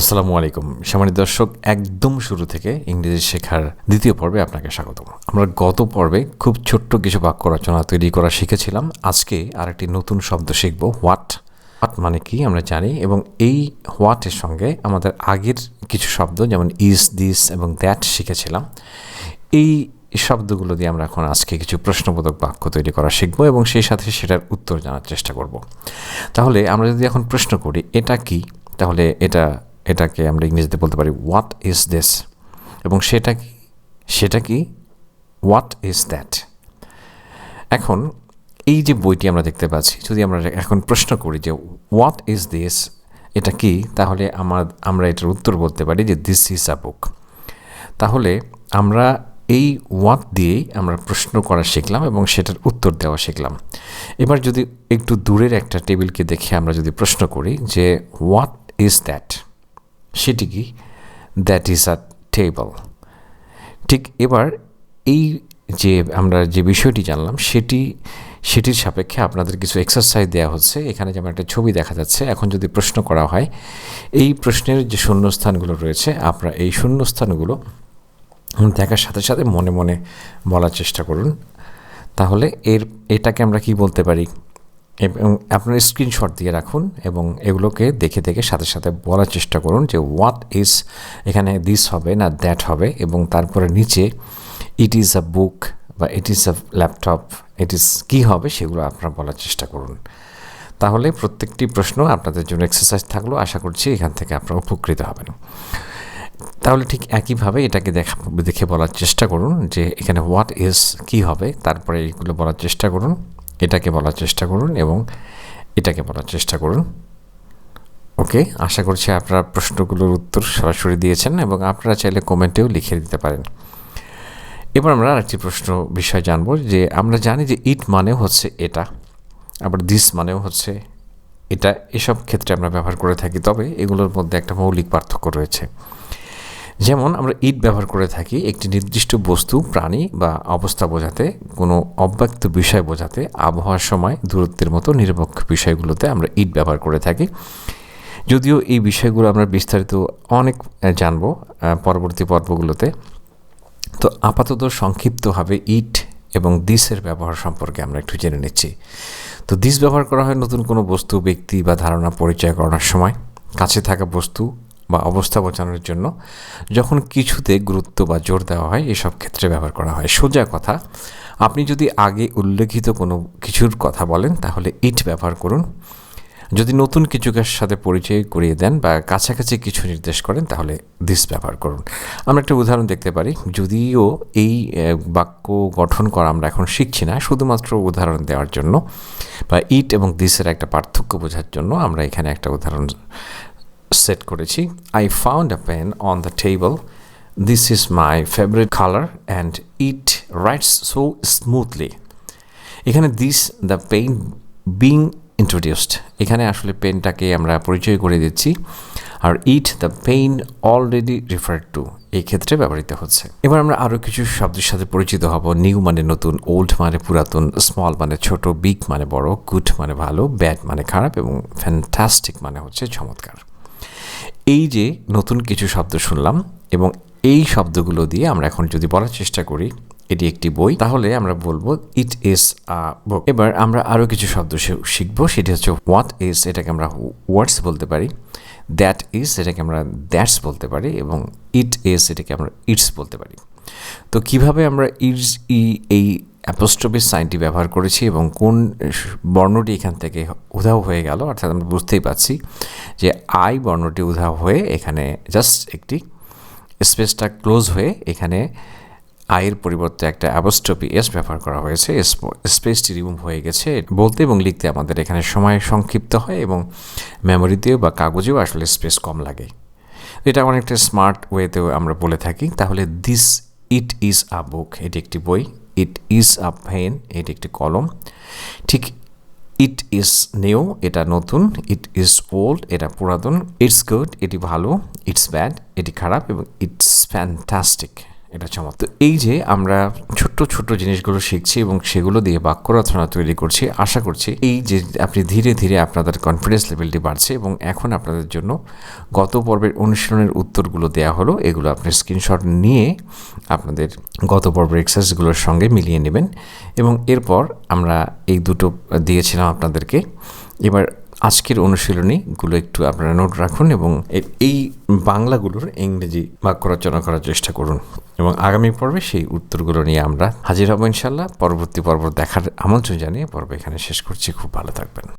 আসসালামু আলাইকুম সম্মানিত দর্শক, একদম শুরু থেকে ইংরেজি শেখার দ্বিতীয় পর্বে আপনাকে স্বাগতম। আমরা গত পর্বে খুব ছোট্ট কিছু বাক্য রচনা তৈরি করা শিখেছিলাম। আজকে আরেকটি নতুন শব্দ শিখব, হোয়াট। হোয়াট মানে কি আমরা জানি, এবং এই হোয়াটের সঙ্গে আমাদের আগের কিছু শব্দ যেমন ইজ, দিস এবং দ্যাট শিখেছিলাম। এই শব্দগুলো দিয়ে আমরা এখন আজকে কিছু প্রশ্নবোধক বাক্য তৈরি করা শিখব এবং সেই সাথে সেটার উত্তর জানার চেষ্টা করব। তাহলে আমরা যদি এখন প্রশ্ন করি এটা কি, তাহলে এটাকে আমরা ইংরেজিতে বলতে পারি হোয়াট ইজ দিস, এবং সেটা কি হোয়াট ইজ দ্যাট। এখন এই যে বইটি আমরা দেখতে পাচ্ছি, যদি আমরা এখন প্রশ্ন করি যে হোয়াট ইজ দিস, এটা কি, তাহলে আমরা এটার উত্তর বলতে পারি যে দিস ইজ আ বুক। তাহলে আমরা এই হোয়াট দিয়েই আমরা প্রশ্ন করা শিখলাম এবং সেটার উত্তর দেওয়া শিখলাম। এবার যদি একটু দূরের একটা টেবিলকে দেখে আমরা যদি প্রশ্ন করি যে হোয়াট ইজ দ্যাট, সেটি কি, দ্যাট ইজ আ টেবল। ঠিক এবার এই যে আমরা যে বিষয়টি জানলাম সেটির সাপেক্ষে আপনাদের কিছু এক্সারসাইজ দেওয়া হচ্ছে। এখানে যেমন একটা ছবি দেখা যাচ্ছে। এখন যদি প্রশ্ন করা হয়, এই প্রশ্নের যে শূন্যস্থানগুলো রয়েছে, আপনারা এই শূন্যস্থানগুলো দেখার সাথে সাথে মনে মনে বলার চেষ্টা করুন। তাহলে এটাকে আমরা কি বলতে পারি, এবং আপনার স্ক্রিনশট দিয়ে রাখুন এবং এগুলোকে দেখে দেখে সাথে সাথে বলার চেষ্টা করুন যে হোয়াট ইজ, এখানে দিস হবে না দ্যাট হবে, এবং তারপরে নিচে ইট ইজ আ বুক বা it is a laptop, it is কী হবে সেগুলো আপনারা বলার চেষ্টা করুন। তাহলে প্রত্যেকটি প্রশ্ন আপনাদের জন্য এক্সারসাইজ থাকলো। আশা করছি এখান থেকে আপনারা উপকৃত হবেন। তাহলে ঠিক একইভাবে এটাকে দেখে বলার চেষ্টা করুন যে এখানে হোয়াট ইজ কী হবে, তারপরে এইগুলো বলার চেষ্টা করুন, এটাকে বলার চেষ্টা করুন এবং এটাকে বলার চেষ্টা করুন। ওকে, আশা করছি আপনারা প্রশ্নগুলোর উত্তর সরাসরি দিয়েছেন এবং আপনারা চাইলে কমেন্টেও লিখে দিতে পারেন। এবার আমরা আরেকটি বিষয় জানব যে আমরা জানি যে ইট মানেও হচ্ছে এটা, আবার দিস মানেও হচ্ছে এটা। এসব ক্ষেত্রে আমরা ব্যবহার করে থাকি, তবে এগুলোর মধ্যে একটা মৌলিক পার্থক্য রয়েছে। যেমন আমরা ইট ব্যবহার করে থাকি একটি নির্দিষ্ট বস্তু, প্রাণী বা অবস্থা বোঝাতে, কোনো অব্যক্ত বিষয় বোঝাতে, আবহাওয়ার সময়, দূরত্বের মতো নিরপেক্ষ বিষয়গুলোতে আমরা ইট ব্যবহার করে থাকি। যদিও এই বিষয়গুলো আমরা বিস্তারিত অনেক জানব পরবর্তী পর্বগুলোতে, তো আপাতত সংক্ষিপ্তভাবে ইট এবং দিসের ব্যবহার সম্পর্কে আমরা একটু জেনে নিচ্ছি। তো দিস ব্যবহার করা হয় নতুন কোনো বস্তু, ব্যক্তি বা ধারণা পরিচয় করানোর সময়, কাছে থাকা বস্তু বা অবস্থা বোঝানোর জন্য, যখন কিছুতে গুরুত্ব বা জোর দেওয়া হয়, এসব ক্ষেত্রে ব্যবহার করা হয়। সোজা কথা, আপনি যদি আগে উল্লেখিত কোনো কিছুর কথা বলেন তাহলে ইট ব্যবহার করুন। যদি নতুন কিছুর সাথে পরিচয় করিয়ে দেন বা কাছাকাছি কিছু নির্দেশ করেন তাহলে দিস ব্যবহার করুন। আমরা একটা উদাহরণ দেখতে পারি, যদিও এই বাক্য গঠন করা আমরা এখন শিখছি না, শুধুমাত্র উদাহরণ দেওয়ার জন্য বা ইট এবং দিসের একটা পার্থক্য বোঝার জন্য আমরা এখানে একটা উদাহরণ সেট করেছি। I found a pen on the table. This is my favorite color and it writes so smoothly. এখানে this the pen being introduced, এখানে আসলে পেনটাকে আমরা পরিচয় করে দিচ্ছি, আর it the pen already referred to এই ক্ষেত্রে ব্যবহৃত হচ্ছে। এবার আমরা আরও কিছু শব্দের সাথে পরিচিত হব। নিউ মানে নতুন, ওল্ড মানে পুরাতন, স্মল মানে ছোট, বিগ মানে বড়, গুড মানে ভালো, ব্যাড মানে খারাপ এবং ফ্যান্টাস্টিক মানে হচ্ছে চমৎকার। এই যে নতুন কিছু শব্দ শুনলাম এবং এই শব্দগুলো দিয়ে আমরা এখন যদি বলার চেষ্টা করি এটি একটি বই, তাহলে আমরা বলবো ইট ইজ আ বুক। এবার আমরা আরও কিছু শব্দ শিখবো, সেটি হচ্ছে হোয়াট ইজ, এটাকে আমরা ওয়ার্ডস বলতে পারি, দ্যাট ইজ এটাকে আমরা দ্যাটস বলতে পারি, এবং ইট ইজ এটাকে আমরা ইটস বলতে পারি। তো কিভাবে আমরা এই অ্যাপোস্ট্রফি সাইনটি ব্যবহার করেছি এবং কোন বর্ণটি এখান থেকে উধাও হয়ে গেল, অর্থাৎ আমরা বুঝতেই পারছি যে আই বর্ণটি উধাও হয়ে এখানে জাস্ট একটি স্পেসটা ক্লোজ হয়ে এখানে আয়ের পরিবর্তে একটা অ্যাপোস্ট্রফি এস ব্যবহার করা হয়েছে। স্পেসটি রিমুভ হয়ে গেছে। বলতে এবং লিখতে আমাদের এখানে সময় সংক্ষিপ্ত হয় এবং মেমোরিতেও বা কাগজেও আসলে স্পেস কম লাগে। এটা অনেকটা স্মার্ট ওয়েতেও আমরা বলে থাকি। তাহলে দিস ইট ইজ আ বুক, এটি একটি বই। ইট ইজ আ পেন, এটি একটি কলম। ঠিক ইট ইজ নিউ, এটা নতুন। ইট ইজ ওল্ড, এটা পুরাতন। ইটস গুড, এটি ভালো। ইটস ব্যাড, এটি খারাপ। এবং ইটস ফ্যান্টাস্টিক, এটা চমৎকার। তো এই যে আমরা ছোট্ট ছোট্ট জিনিসগুলো শিখছি এবং সেগুলো দিয়ে বাক্য রচনা তৈরি করছি, আশা করছি এই যে আপনি ধীরে ধীরে আপনাদের কনফিডেন্স লেভেলটি বাড়ছে এবং এখন আপনাদের জন্য গত পর্বের অনুশীলনের উত্তরগুলো দেওয়া হলো, এগুলো আপনি স্ক্রিনশট নিয়ে আপনাদের গত পর্বের এক্সারসাইজগুলোর সঙ্গে মিলিয়ে নেবেন এবং এরপর আমরা এই দুটো দিয়েছিলাম আপনাদেরকে। এবার আজকের অনুশীলনীগুলো একটু আপনারা নোট রাখুন এবং এই বাংলাগুলোর ইংরেজি বাক্য রচনা করার চেষ্টা করুন এবং আগামী পর্বে সেই উত্তরগুলো নিয়ে আমরা হাজির হব ইনশাল্লাহ। পরবর্তী পর্ব দেখার আমন্ত্রণ জানিয়ে পর্ব এখানে শেষ করছি। খুব ভালো থাকবেন।